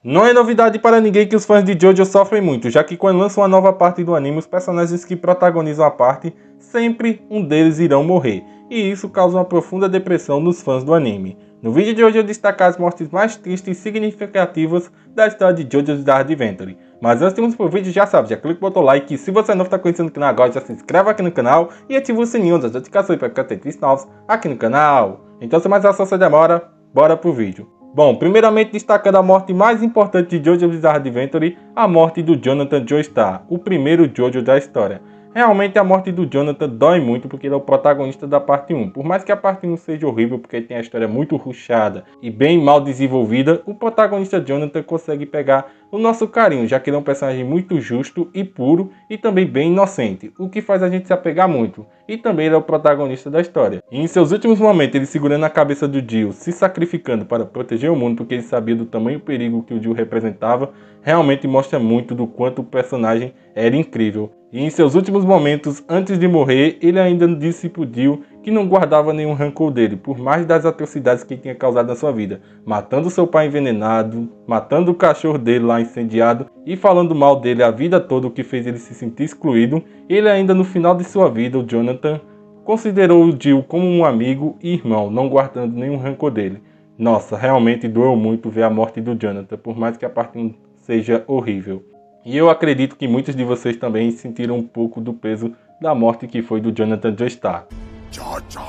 Não é novidade para ninguém que os fãs de JoJo sofrem muito, já que quando lançam uma nova parte do anime, os personagens que protagonizam a parte, sempre um deles irão morrer, e isso causa uma profunda depressão nos fãs do anime. No vídeo de hoje eu destacar as mortes mais tristes e significativas da história de JoJo's Bizarre Adventure. Mas antes de irmos pro vídeo, já sabe, já clica no botão like, e se você não está conhecendo o canal agora, já se inscreve aqui no canal e ativa o sininho das notificações para ficar atento a vídeos novos aqui no canal. Então sem mais ação, sem demora, bora pro vídeo. Bom, primeiramente destacando a morte mais importante de JoJo's Bizarre Adventure, a morte do Jonathan Joestar, o primeiro JoJo da história. Realmente a morte do Jonathan dói muito porque ele é o protagonista da parte 1. Por mais que a parte 1 seja horrível porque tem a história muito rushada e bem mal desenvolvida, o protagonista Jonathan consegue pegar o nosso carinho, já que ele é um personagem muito justo e puro e também bem inocente, o que faz a gente se apegar muito. E também ele é o protagonista da história. E em seus últimos momentos, ele segurando a cabeça do Dio, se sacrificando para proteger o mundo porque ele sabia do tamanho perigo que o Dio representava, realmente mostra muito do quanto o personagem era incrível. E em seus últimos momentos, antes de morrer, ele ainda disse pro Dio que não guardava nenhum rancor dele, por mais das atrocidades que ele tinha causado na sua vida, matando seu pai envenenado, matando o cachorro dele lá incendiado e falando mal dele a vida toda, o que fez ele se sentir excluído. Ele ainda no final de sua vida, o Jonathan, considerou o Dio como um amigo e irmão, não guardando nenhum rancor dele. Nossa, realmente doeu muito ver a morte do Jonathan, por mais que a parte seja horrível. E eu acredito que muitos de vocês também sentiram um pouco do peso da morte que foi do Jonathan Joestar. Jojo!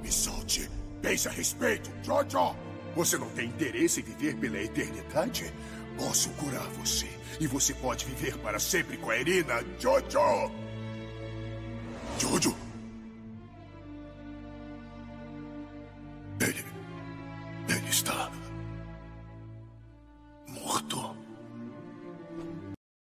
Me solte! Pense a respeito, Jojo! Você não tem interesse em viver pela eternidade? Posso curar você, e você pode viver para sempre com a Erina, Jojo! Jojo! Ele está morto.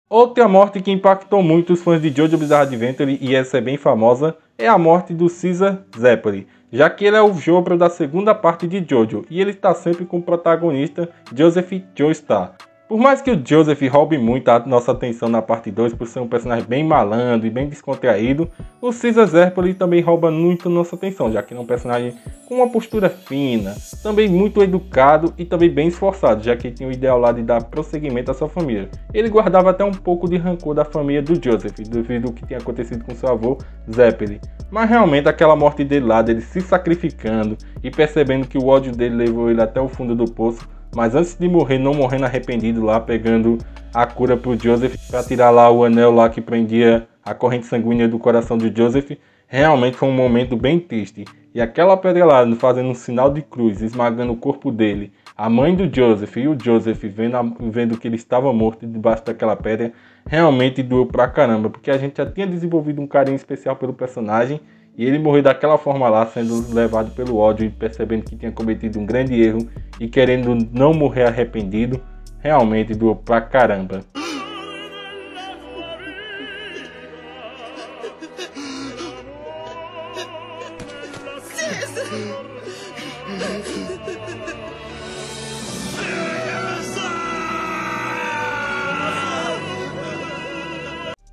Outra morte que impactou muito os fãs de JoJo's Bizarre Adventure, e essa é bem famosa, é a morte do Caesar Zeppeli, já que ele é o Jobro da segunda parte de JoJo, e ele está sempre com o protagonista Joseph Joestar. Por mais que o Joseph roube muito a nossa atenção na parte 2 por ser um personagem bem malandro e bem descontraído, o Caesar Zeppeli também rouba muito a nossa atenção, já que ele é um personagem com uma postura fina, também muito educado e também bem esforçado, já que ele tinha o ideal lá de dar prosseguimento à sua família. Ele guardava até um pouco de rancor da família do Joseph, devido ao que tinha acontecido com seu avô Zeppeli. Mas realmente aquela morte dele lá, dele se sacrificando e percebendo que o ódio dele levou ele até o fundo do poço, mas antes de morrer, não morrendo arrependido lá, pegando a cura pro Joseph para tirar lá o anel lá que prendia a corrente sanguínea do coração de Joseph, realmente foi um momento bem triste. E aquela pedra lá, fazendo um sinal de cruz, esmagando o corpo dele, a mãe do Joseph e o Joseph vendo que ele estava morto debaixo daquela pedra, realmente doeu pra caramba, porque a gente já tinha desenvolvido um carinho especial pelo personagem, e ele morreu daquela forma lá, sendo levado pelo ódio e percebendo que tinha cometido um grande erro e querendo não morrer arrependido, realmente doeu pra caramba.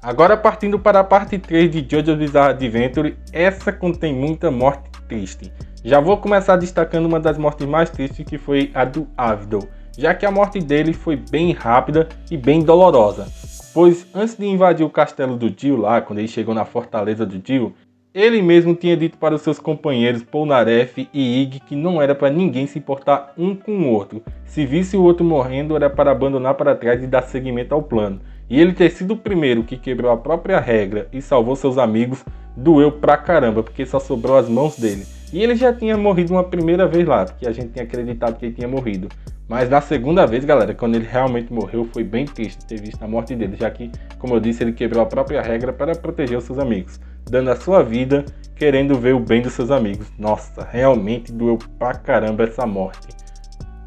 Agora partindo para a parte 3 de JoJo's Bizarre Adventure, essa contém muita morte triste. Já vou começar destacando uma das mortes mais tristes, que foi a do Avidol, já que a morte dele foi bem rápida e bem dolorosa. Pois antes de invadir o castelo do Dio lá, quando ele chegou na fortaleza do Dio, ele mesmo tinha dito para os seus companheiros Polnareff e Ig que não era para ninguém se importar um com o outro. Se visse o outro morrendo, era para abandonar para trás e dar seguimento ao plano. E ele ter sido o primeiro que quebrou a própria regra e salvou seus amigos, doeu pra caramba, porque só sobrou as mãos dele. E ele já tinha morrido uma primeira vez lá, porque a gente tinha acreditado que ele tinha morrido. Mas na segunda vez, galera, quando ele realmente morreu, foi bem triste ter visto a morte dele, já que, como eu disse, ele quebrou a própria regra para proteger os seus amigos, dando a sua vida, querendo ver o bem dos seus amigos. Nossa, realmente doeu pra caramba essa morte.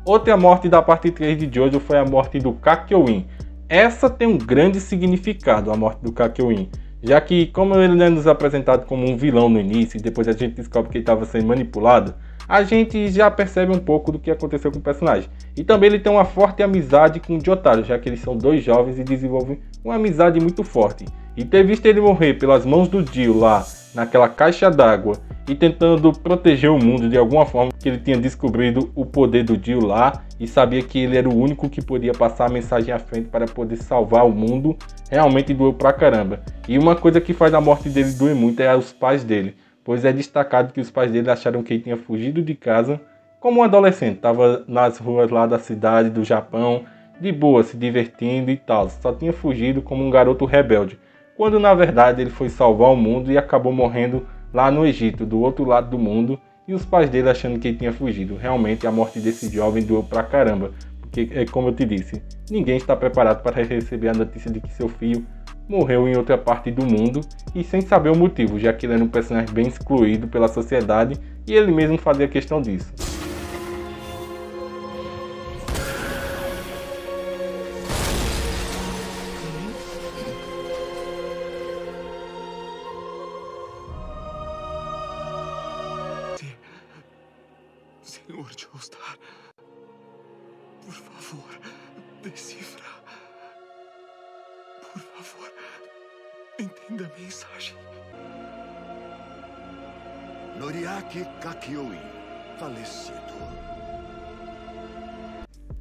Outra morte da parte 3 de JoJo foi a morte do Kakyoin. Essa tem um grande significado, a morte do Kakyoin, já que, como ele é nos apresentado como um vilão no início e depois a gente descobre que ele estava sendo manipulado, a gente já percebe um pouco do que aconteceu com o personagem. E também ele tem uma forte amizade com o Jotaro, já que eles são dois jovens e desenvolvem uma amizade muito forte. E ter visto ele morrer pelas mãos do Dio lá, naquela caixa d'água, e tentando proteger o mundo de alguma forma, que ele tinha descobrido o poder do Dio lá e sabia que ele era o único que podia passar a mensagem à frente para poder salvar o mundo. Realmente doeu pra caramba. E uma coisa que faz a morte dele doer muito é os pais dele, pois é destacado que os pais dele acharam que ele tinha fugido de casa como um adolescente, estava nas ruas lá da cidade do Japão, de boa, se divertindo e tal, só tinha fugido como um garoto rebelde, quando na verdade ele foi salvar o mundo e acabou morrendo lá no Egito, do outro lado do mundo, e os pais dele achando que ele tinha fugido. Realmente a morte desse jovem doeu pra caramba, porque é como eu te disse, ninguém está preparado para receber a notícia de que seu filho morreu em outra parte do mundo e sem saber o motivo, já que ele era um personagem bem excluído pela sociedade e ele mesmo fazia questão disso. Senhor Joestar, por favor, decifra. Por favor, entenda a mensagem. Noriaki Kakyoin, falecido.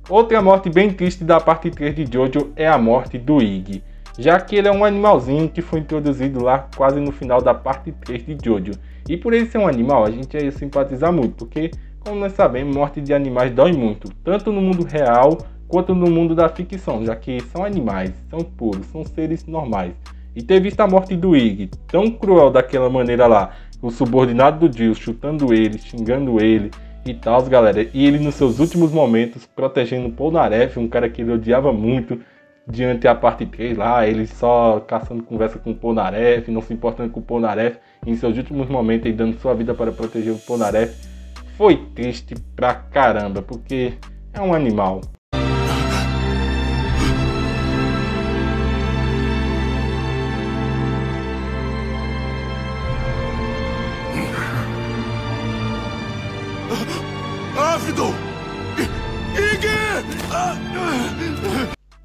Outra morte bem triste da parte 3 de Jojo é a morte do Iggy, já que ele é um animalzinho que foi introduzido lá quase no final da parte 3 de Jojo. E por ele ser um animal, a gente ia simpatizar muito, porque, como nós sabemos, morte de animais dói muito, tanto no mundo real quanto no mundo da ficção, já que são animais, são puros, são seres normais. E ter visto a morte do Iggy, tão cruel daquela maneira lá, o subordinado do Dio chutando ele, xingando ele e tal, galera, e ele nos seus últimos momentos protegendo o Polnareff, um cara que ele odiava muito, diante a parte 3 lá, ele só caçando conversa com o Polnareff, não se importando com o Polnareff, em seus últimos momentos ele dando sua vida para proteger o Polnareff. Foi triste pra caramba, porque é um animal. Ávido!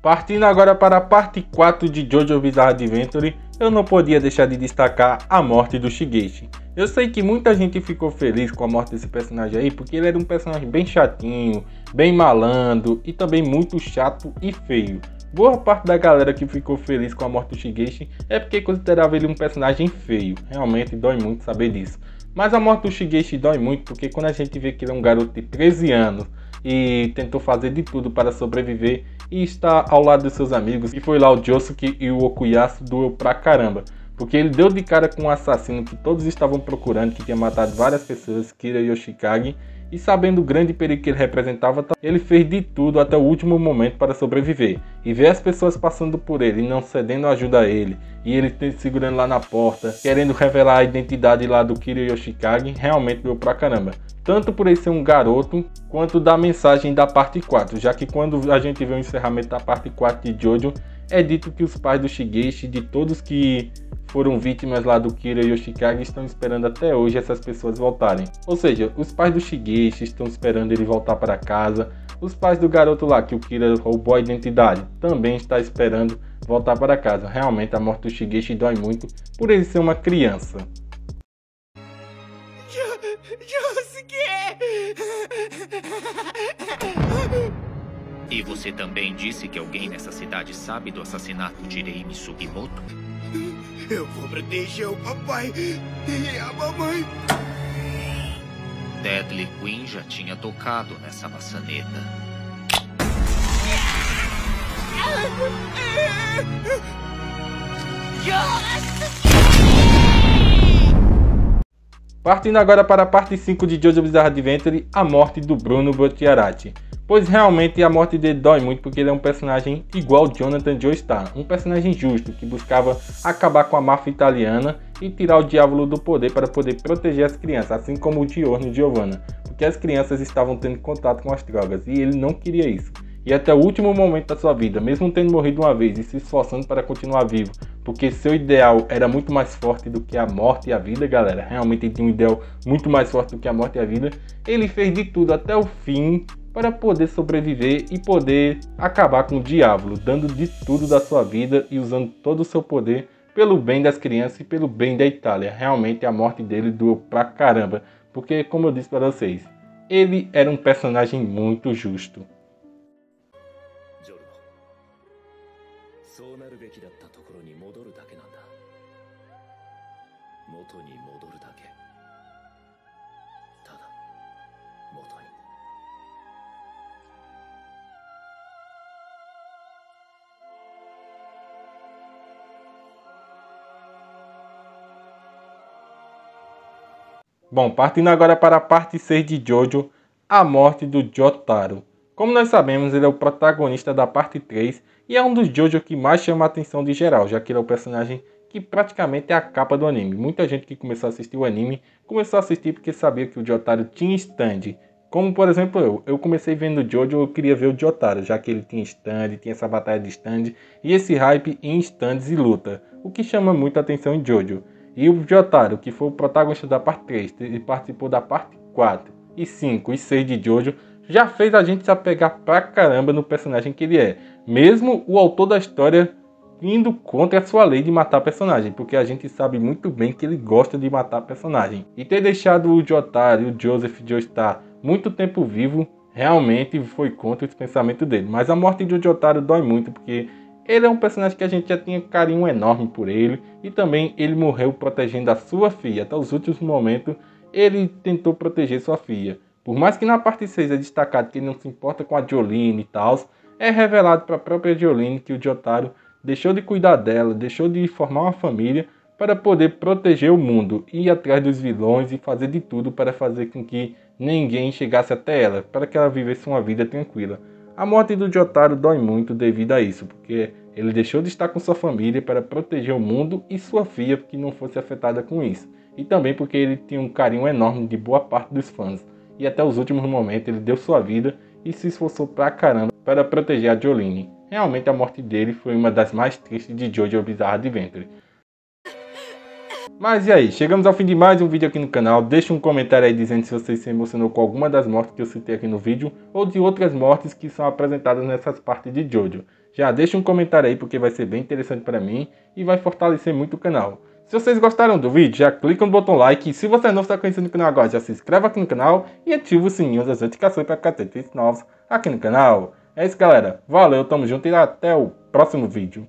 Partindo agora para a parte 4 de Jojo Bizarre Adventure, eu não podia deixar de destacar a morte do Shigeshi. Eu sei que muita gente ficou feliz com a morte desse personagem aí, porque ele era um personagem bem chatinho, bem malandro e também muito chato e feio. Boa parte da galera que ficou feliz com a morte do Shigeshi é porque considerava ele um personagem feio. Realmente dói muito saber disso. Mas a morte do Shigeshi dói muito porque quando a gente vê que ele é um garoto de 13 anos e tentou fazer de tudo para sobreviver e está ao lado dos seus amigos, e foi lá o Josuke e o Okuyasu, doeu pra caramba. Porque ele deu de cara com um assassino que todos estavam procurando, que tinha matado várias pessoas, Kira Yoshikage, e sabendo o grande perigo que ele representava, ele fez de tudo até o último momento para sobreviver. E ver as pessoas passando por ele e não cedendo ajuda a ele, e ele segurando lá na porta, querendo revelar a identidade lá do Kira Yoshikage, realmente doeu pra caramba. Tanto por ele ser um garoto, quanto da mensagem da parte 4, já que quando a gente vê o encerramento da parte 4 de Jojo, é dito que os pais do Shigeshi, de todos que foram vítimas lá do Kira Yoshikage, estão esperando até hoje essas pessoas voltarem. Ou seja, os pais do Shigeshi estão esperando ele voltar para casa, os pais do garoto lá que o Kira roubou a identidade também estão esperando voltar para casa. Realmente a morte do Shigeshi dói muito por ele ser uma criança. E você também disse que alguém nessa cidade sabe do assassinato de Reimi Sugimoto? Eu vou proteger o papai e a mamãe. Deadly Queen já tinha tocado nessa maçaneta. Partindo agora para a parte 5 de Jojo Bizarre Adventure, a morte do Bruno Bocciarati. Pois realmente a morte dele dói muito porque ele é um personagem igual Jonathan Joestar, um personagem justo que buscava acabar com a máfia italiana e tirar o diabo do poder para poder proteger as crianças, assim como o Giorno e Giovanna, porque as crianças estavam tendo contato com as drogas e ele não queria isso. E até o último momento da sua vida, mesmo tendo morrido uma vez e se esforçando para continuar vivo, porque seu ideal era muito mais forte do que a morte e a vida, galera, realmente ele tinha um ideal muito mais forte do que a morte e a vida, ele fez de tudo até o fim para poder sobreviver e poder acabar com o diabo, dando de tudo da sua vida e usando todo o seu poder pelo bem das crianças e pelo bem da Itália. Realmente a morte dele doeu pra caramba, porque como eu disse para vocês, ele era um personagem muito justo. Bom, partindo agora para a parte 6 de Jojo, a morte do Jotaro. Como nós sabemos, ele é o protagonista da parte 3 e é um dos Jojo que mais chama a atenção de geral, já que ele é o personagem que praticamente é a capa do anime. Muita gente que começou a assistir o anime, começou a assistir porque sabia que o Jotaro tinha stand. Como por exemplo eu comecei vendo o Jojo, eu queria ver o Jotaro, já que ele tinha stand, tinha essa batalha de stand e esse hype em stands e luta, o que chama muita atenção em Jojo. E o Jotaro, que foi o protagonista da parte 3 e participou da parte 4 e 5 e 6 de Jojo, já fez a gente se apegar pra caramba no personagem que ele é. Mesmo o autor da história indo contra a sua lei de matar personagem, porque a gente sabe muito bem que ele gosta de matar personagem. E ter deixado o Jotaro e o Joseph Joestar muito tempo vivo, realmente foi contra esse pensamento dele. Mas a morte de Jotaro dói muito, porque ele é um personagem que a gente já tinha carinho enorme por ele. E também ele morreu protegendo a sua filha. Até os últimos momentos ele tentou proteger sua filha. Por mais que na parte 6 é destacado que ele não se importa com a Jolene e tal, é revelado para a própria Jolene que o Jotaro deixou de cuidar dela, deixou de formar uma família para poder proteger o mundo, ir atrás dos vilões e fazer de tudo para fazer com que ninguém chegasse até ela, para que ela vivesse uma vida tranquila. A morte do Jotaro dói muito devido a isso, porque ele deixou de estar com sua família para proteger o mundo e sua filha que não fosse afetada com isso. E também porque ele tinha um carinho enorme de boa parte dos fãs. E até os últimos momentos ele deu sua vida e se esforçou pra caramba para proteger a Jolene. Realmente a morte dele foi uma das mais tristes de Jojo Bizarre Adventure. Mas e aí, chegamos ao fim de mais um vídeo aqui no canal. Deixa um comentário aí dizendo se você se emocionou com alguma das mortes que eu citei aqui no vídeo ou de outras mortes que são apresentadas nessas partes de Jojo. Já deixa um comentário aí porque vai ser bem interessante para mim e vai fortalecer muito o canal. Se vocês gostaram do vídeo, já clica no botão like e se você não está conhecendo o canal agora, já se inscreve aqui no canal e ativa o sininho das notificações para ficar atento a vídeos novos aqui no canal. É isso galera, valeu, tamo junto e até o próximo vídeo.